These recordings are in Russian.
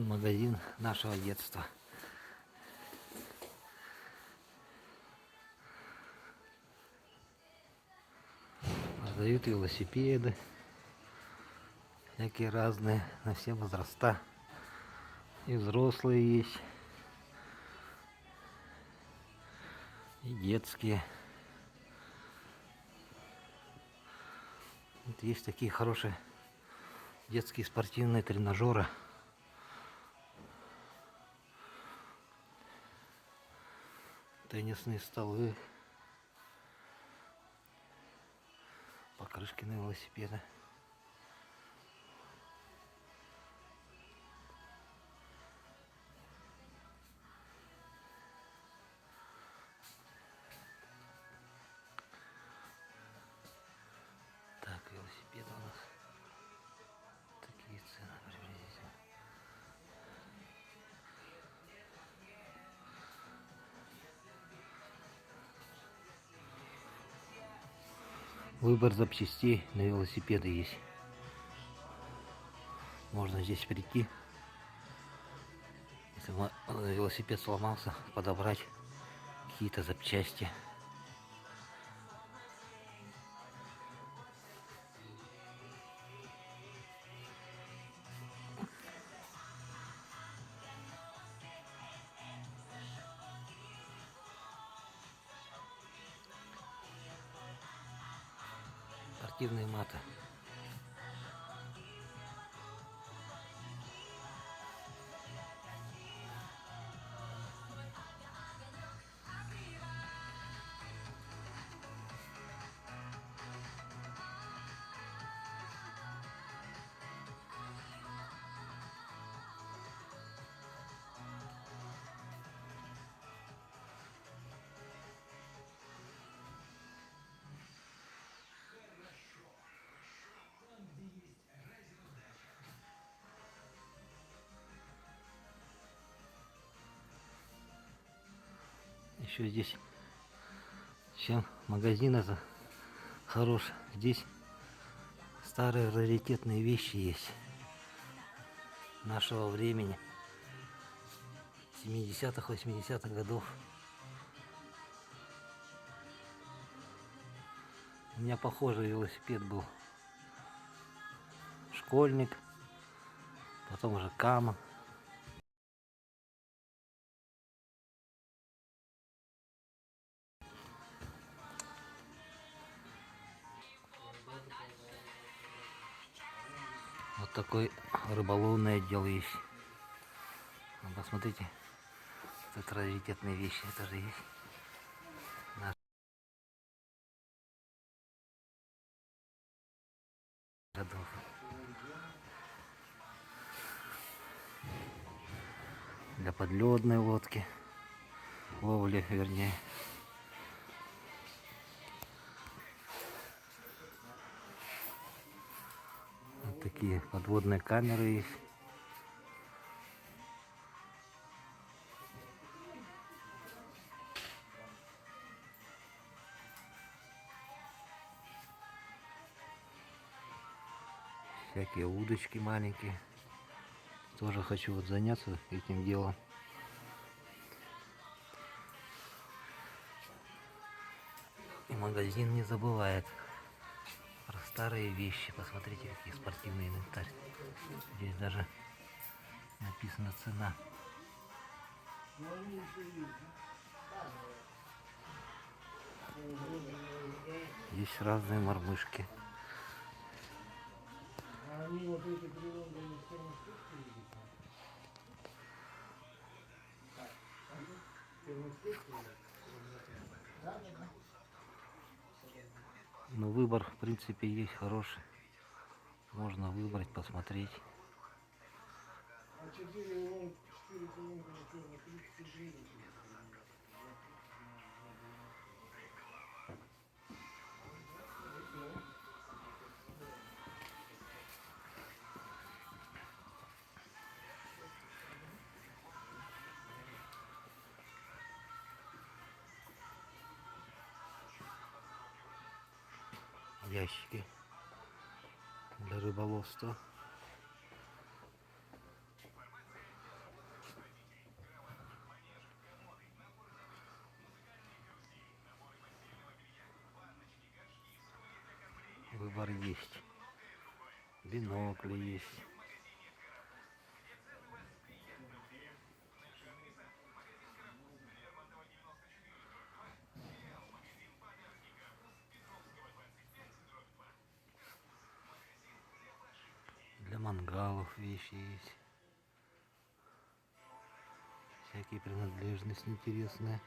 Магазин нашего детства. Продают велосипеды, всякие разные, на все возраста. И взрослые есть, и детские. Вот есть такие хорошие детские спортивные тренажеры. Теннисные столы, покрышки на велосипеды. Так, велосипеды у нас такие цены приблизительно. Выбор запчастей на велосипеды есть. Можно здесь прийти, если велосипед сломался, подобрать какие-то запчасти. Спортивные маты. Еще здесь, чем магазин это хорош, здесь старые раритетные вещи есть нашего времени, 70-х, 80-х годов. У меня похожий велосипед был. Школьник, потом уже Кама. Вот такой рыболовный отдел есть. Ну, посмотрите, тут раритетные вещи, это же есть. Годов. Для подледной лодки, ловли, вернее. Вот такие подводные камеры есть. Всякие удочки маленькие. Тоже хочу вот заняться этим делом. И магазин не забывает про старые вещи. Посмотрите, какие спортивные инвентарь. Здесь даже написана цена. Есть разные мормышки. они вот эти прилонгами термостычки видите? Так, термостычки? Да, да, да. Ну, выбор, в принципе, есть хороший. Можно выбрать, посмотреть. А 4 прилонга на черный 30 гривен. Ящики для рыболовства. Выбор есть. Бинокли есть. Для мангалов вещи есть. Всякие принадлежности интересные.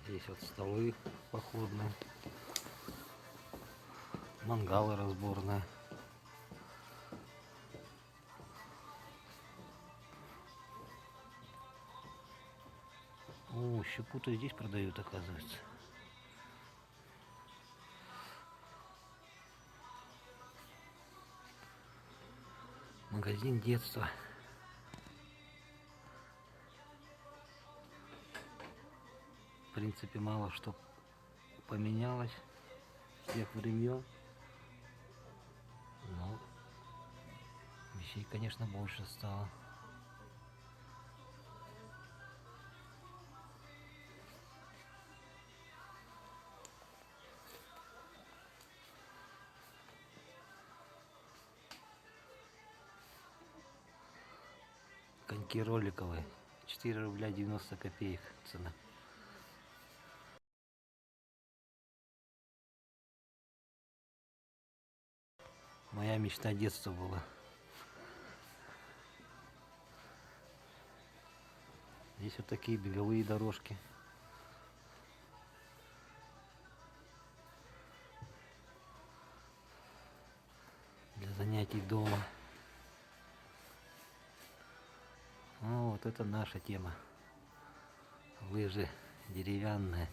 Здесь вот столы походные. Мангалы разборные. О, щепу-то здесь продают, оказывается. Магазин детства. В принципе, мало что поменялось с тех времен. Но вещей, конечно, больше стало. Коньки роликовые. 4 рубля 90 копеек цена. Моя мечта детства была. Здесь вот такие беговые дорожки. Для занятий дома. Ну, вот это наша тема. Лыжи деревянные.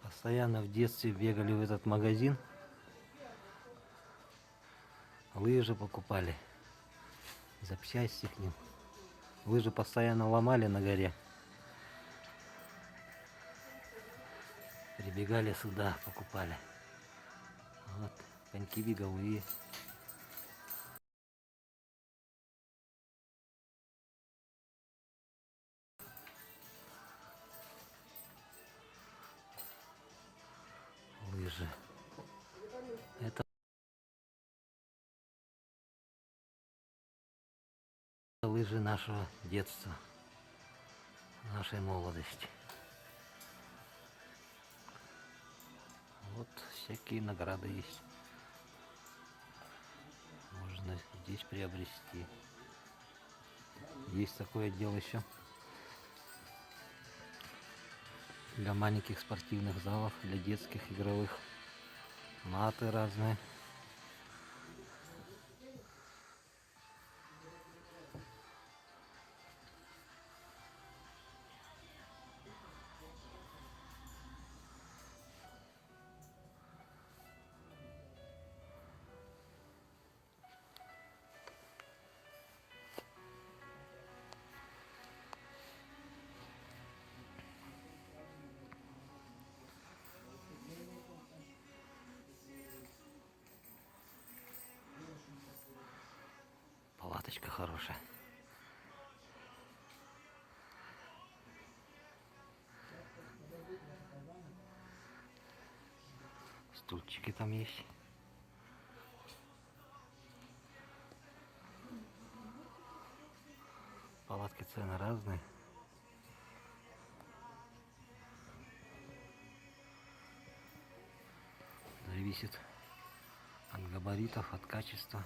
Постоянно в детстве бегали в этот магазин. Лыжи покупали. Запчасти к ним. Лыжи постоянно ломали на горе. Прибегали сюда, покупали. Вот, коньки беговые. Лыжи. Это лыжи нашего детства, нашей молодости. Вот всякие награды есть. Можно здесь приобрести. Есть такой отдел еще для маленьких спортивных залов, для детских игровых. Маты разные. Палаточка хорошая. Стульчики там есть. Палатки цены разные. Зависит от габаритов, от качества.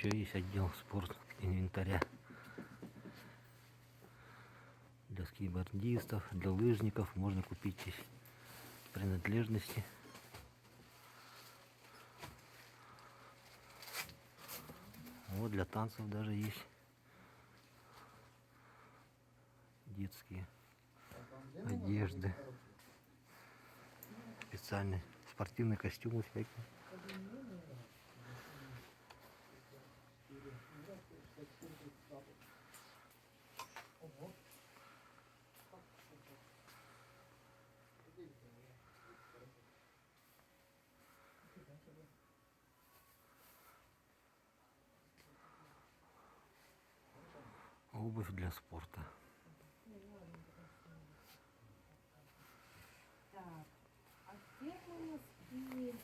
Еще есть отдел спорт инвентаря для скейтбордистов, для лыжников. Можно купить здесь принадлежности. Вот для танцев даже есть детские одежды, специальные спортивные костюмы всякие. Обувь для спорта. Так, а термоноски.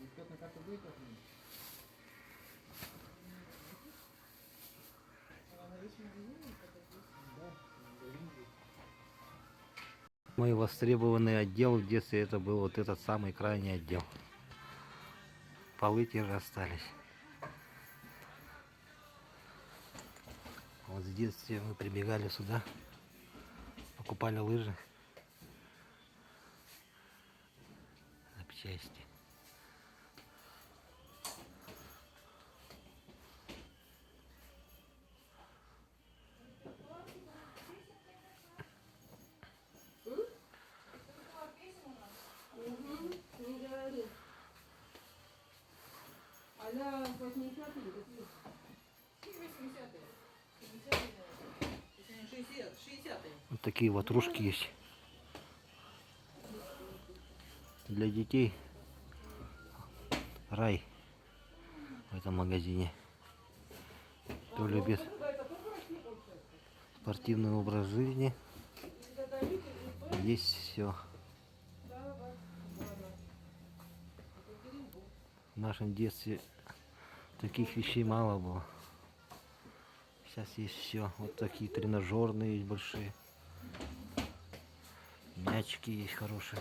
Бесплатная карта будет отменена? Мой востребованный отдел в детстве это был вот этот самый крайний отдел. Полы те же остались. Вот в детстве мы прибегали сюда, покупали лыжи, запчасти. Не говори. А-ля 80-е какие? 80-е. 70-е. 60-е. Вот такие ватрушки есть. Для детей рай в этом магазине. Кто любит спортивный образ жизни, есть все. В нашем детстве таких вещей мало было. Сейчас есть все. Вот такие тренажерные есть большие. Мячики есть хорошие.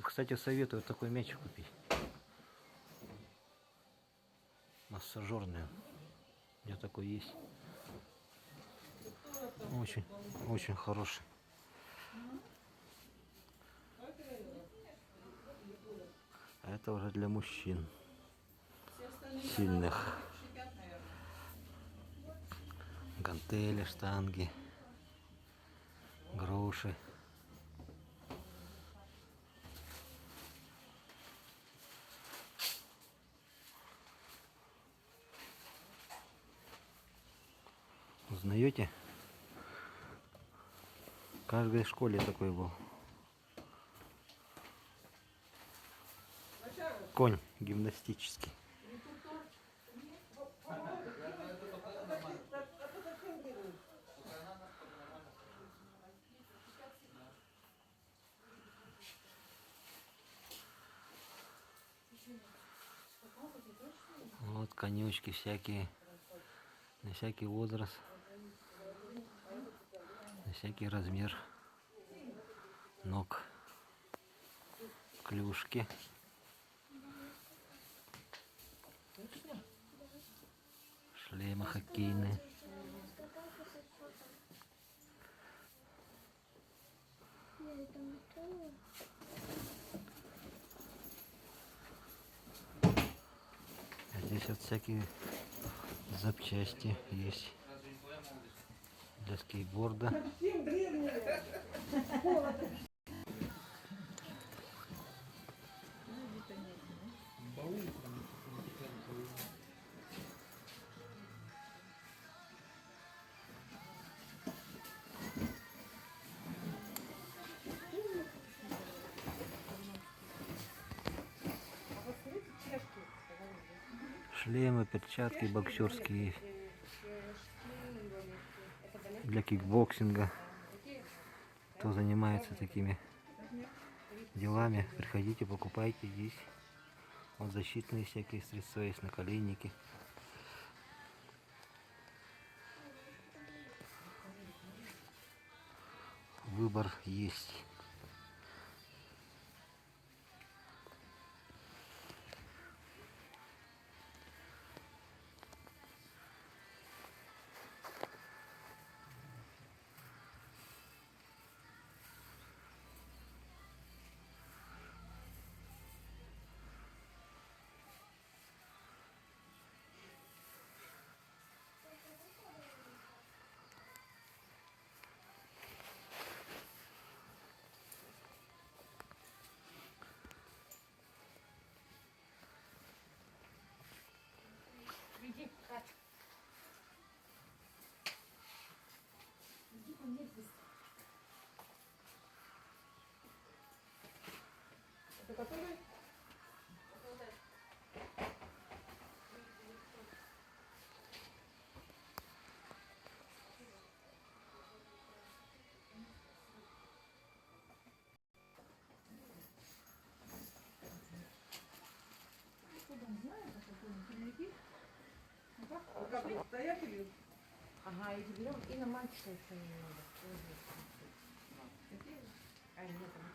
Кстати, советую такой мячик купить. Массажерный. У меня такой есть. Очень, очень хороший. А это уже для мужчин. Сильных. Гантели, штанги, груши. Узнаете? В каждой школе такой был. Конь гимнастический. Вот конечки всякие, на всякий возраст, на всякий размер ног, клюшки. Шлемы хоккейные. А здесь вот всякие запчасти есть для скейтборда. Шлемы, перчатки боксерские для кикбоксинга. Кто занимается такими делами, приходите, покупайте здесь. Вот защитные всякие средства есть, наколенники. Выбор есть. Иди, Кать. Иди ко мне быстро. Это который? Стоят или? Ага, эти берем и на мальчика еще немного. А, нет, там